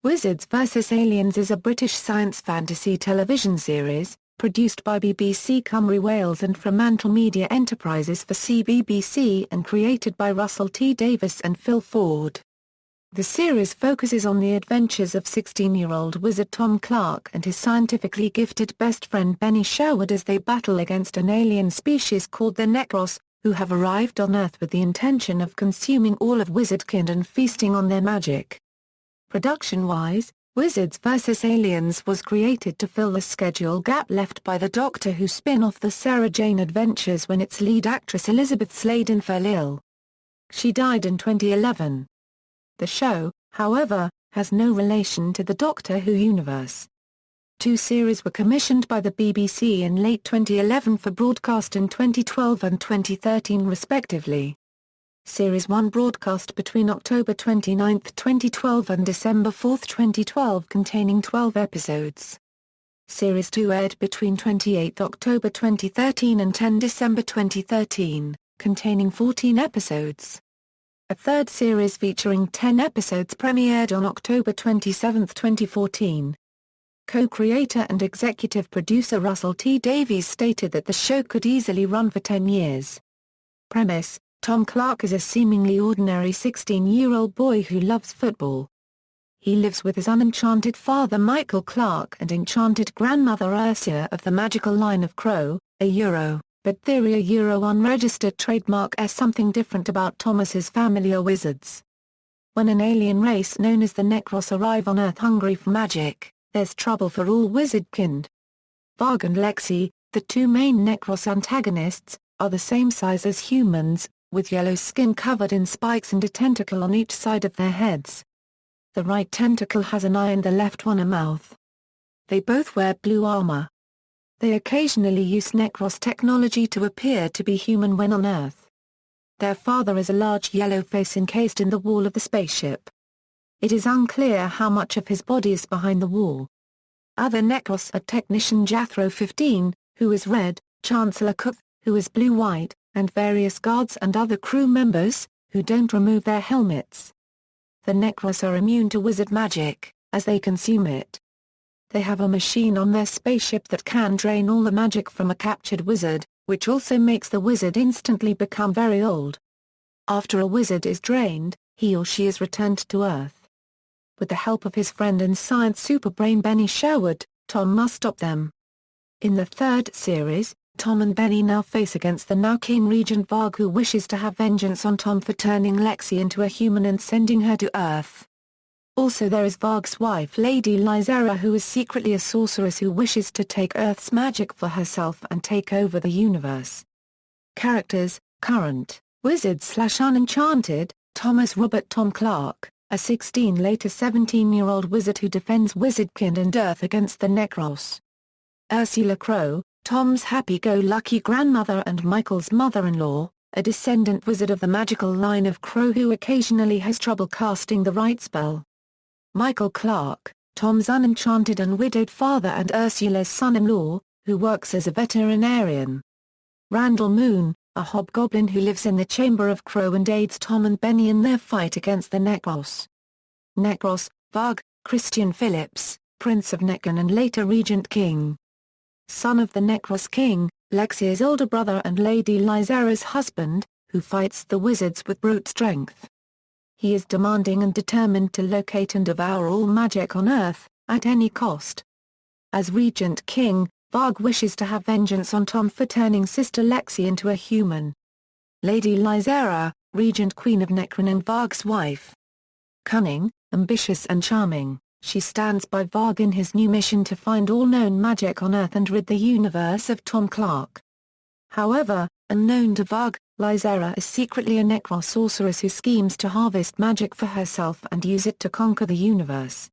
Wizards vs Aliens is a British science fantasy television series, produced by BBC Cymru Wales and Fremantle Media Enterprises for CBBC and created by Russell T Davies and Phil Ford. The series focuses on the adventures of 16-year-old wizard Tom Clark and his scientifically gifted best friend Benny Sherwood as they battle against an alien species called the Necros, who have arrived on Earth with the intention of consuming all of Wizardkind and feasting on their magic. Production-wise, Wizards vs Aliens was created to fill the schedule gap left by the Doctor Who spin-off The Sarah Jane Adventures when its lead actress Elizabeth Sladen fell ill. She died in 2011. The show, however, has no relation to the Doctor Who universe. Two series were commissioned by the BBC in late 2011 for broadcast in 2012 and 2013 respectively. Series 1 broadcast between October 29, 2012 and December 4, 2012 containing 12 episodes. Series 2 aired between 28 October 2013 and 10 December 2013, containing 14 episodes. A third series featuring 10 episodes premiered on October 27, 2014. Co-creator and executive producer Russell T Davies stated that the show could easily run for 10 years. Premise: Tom Clark is a seemingly ordinary 16-year-old boy who loves football. He lives with his unenchanted father Michael Clark and enchanted grandmother Ursula of the magical line of Crow, a Euro, but theory a Euro unregistered trademark as something different about Thomas's family are wizards. When an alien race known as the Necros arrive on Earth hungry for magic, there's trouble for all Wizardkind. Varg and Lexi, the two main Necros antagonists, are the same size as humans, with yellow skin covered in spikes and a tentacle on each side of their heads. The right tentacle has an eye and the left one a mouth. They both wear blue armor. They occasionally use Necros technology to appear to be human when on Earth. Their father is a large yellow face encased in the wall of the spaceship. It is unclear how much of his body is behind the wall. Other Necros are Technician Jethro 15, who is red, Chancellor Cook, who is blue-white, and various guards and other crew members, who don't remove their helmets. The Necros are immune to wizard magic, as they consume it. They have a machine on their spaceship that can drain all the magic from a captured wizard, which also makes the wizard instantly become very old. After a wizard is drained, he or she is returned to Earth. With the help of his friend and science superbrain Benny Sherwood, Tom must stop them. In the third series, Tom and Benny now face against the now King Regent Varg, who wishes to have vengeance on Tom for turning Lexi into a human and sending her to Earth. Also there is Varg's wife Lady Lysera, who is secretly a sorceress who wishes to take Earth's magic for herself and take over the universe. Characters: current, wizard/unenchanted, Thomas Robert Tom Clark, a 16-later 17-year-old wizard who defends Wizardkind and Earth against the Necros. Ursula Crow, Tom's happy-go-lucky grandmother and Michael's mother-in-law, a descendant wizard of the magical line of Crow who occasionally has trouble casting the right spell. Michael Clark, Tom's unenchanted and widowed father and Ursula's son-in-law, who works as a veterinarian. Randall Moon, a hobgoblin who lives in the Chamber of Crow and aids Tom and Benny in their fight against the Necros. Necros, Varg, Christian Phillips, Prince of Necron and later Regent King. Son of the Necros King, Lexi's older brother and Lady Lysera's husband, who fights the wizards with brute strength. He is demanding and determined to locate and devour all magic on Earth, at any cost. As Regent King, Varg wishes to have vengeance on Tom for turning Sister Lexi into a human. Lady Lysera, Regent Queen of Necron and Varg's wife. Cunning, ambitious and charming, she stands by Varg in his new mission to find all known magic on Earth and rid the universe of Tom Clark. However, unknown to Varg, Lysera is secretly a Necros sorceress who schemes to harvest magic for herself and use it to conquer the universe.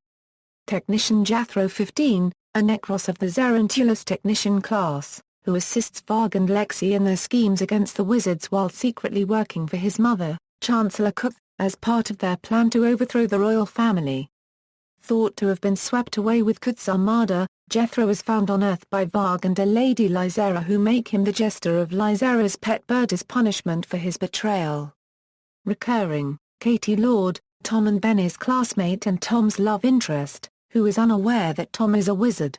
Technician Jethro 15, a Necros of the Zerentulus Technician class, who assists Varg and Lexi in their schemes against the wizards while secretly working for his mother, Chancellor Cook, as part of their plan to overthrow the royal family. Thought to have been swept away with Cook's armada, Jethro is found on Earth by Varg and a Lady Lysera who make him the jester of Lysera's pet bird as punishment for his betrayal. Recurring, Katie Lord, Tom and Benny's classmate and Tom's love interest, who is unaware that Tom is a wizard.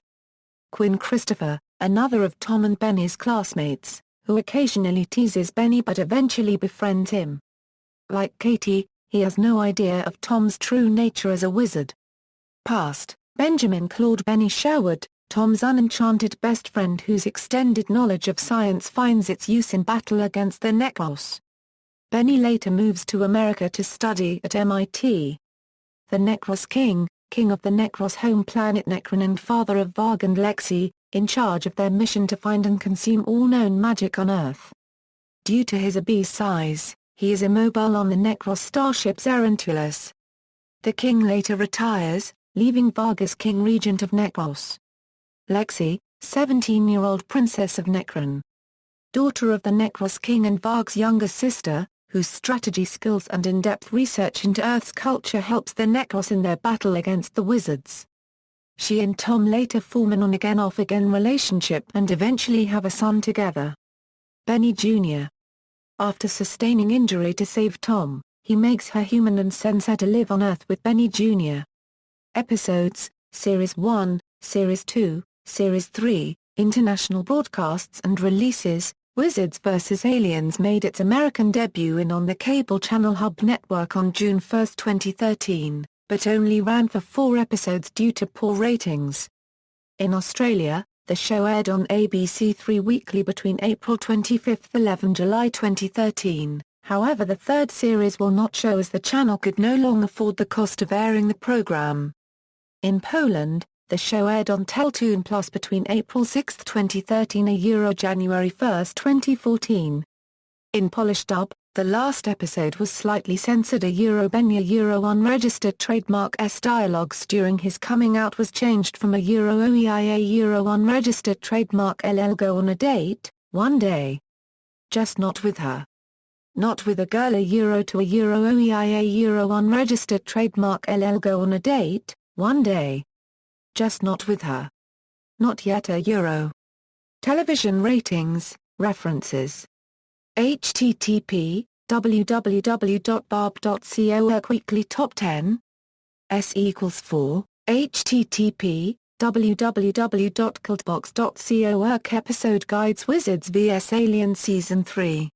Quinn Christopher, another of Tom and Benny's classmates, who occasionally teases Benny but eventually befriends him. Like Katie, he has no idea of Tom's true nature as a wizard. Past, Benjamin Claude Benny Sherwood, Tom's unenchanted best friend whose extended knowledge of science finds its use in battle against the Necros. Benny later moves to America to study at MIT. The Necros King, king of the Necros home planet Necron and father of Varg and Lexi, in charge of their mission to find and consume all known magic on Earth. Due to his obese size, he is immobile on the Necros starship Zerentulus. The king later retires, leaving Varg as king regent of Necros. Lexi, 17-year-old princess of Necron. Daughter of the Necros king and Varg's younger sister, whose strategy skills and in-depth research into Earth's culture helps the Necros in their battle against the wizards. She and Tom later form an on-again off-again relationship and eventually have a son together. Benny Jr. After sustaining injury to save Tom, he makes her human and sends her to live on Earth with Benny Jr. Episodes, Series 1, Series 2, Series 3, International broadcasts and releases. Wizards vs. Aliens made its American debut on the cable channel Hub Network on June 1, 2013, but only ran for 4 episodes due to poor ratings. In Australia, the show aired on ABC3 weekly between April 25 and 11 July 2013, however the third series will not show as the channel could no longer afford the cost of airing the program. In Poland, the show aired on Teletoon Plus between April 6, 2013 and January 1, 2014. In Polish dub, the last episode was slightly censored. Benya unregistered trademark S dialogues during his coming out was changed from OEIA unregistered trademark LL go on a date, one day. Just not with her. Not with a girl to OEIA unregistered trademark LL go on a date, one day. Just not with her. Not yet a Euro. Television ratings, references. http, www.barb.co Weekly Top 10 S equals 4, http, www.cultbox.co Episode Guides Wizards vs Aliens Season 3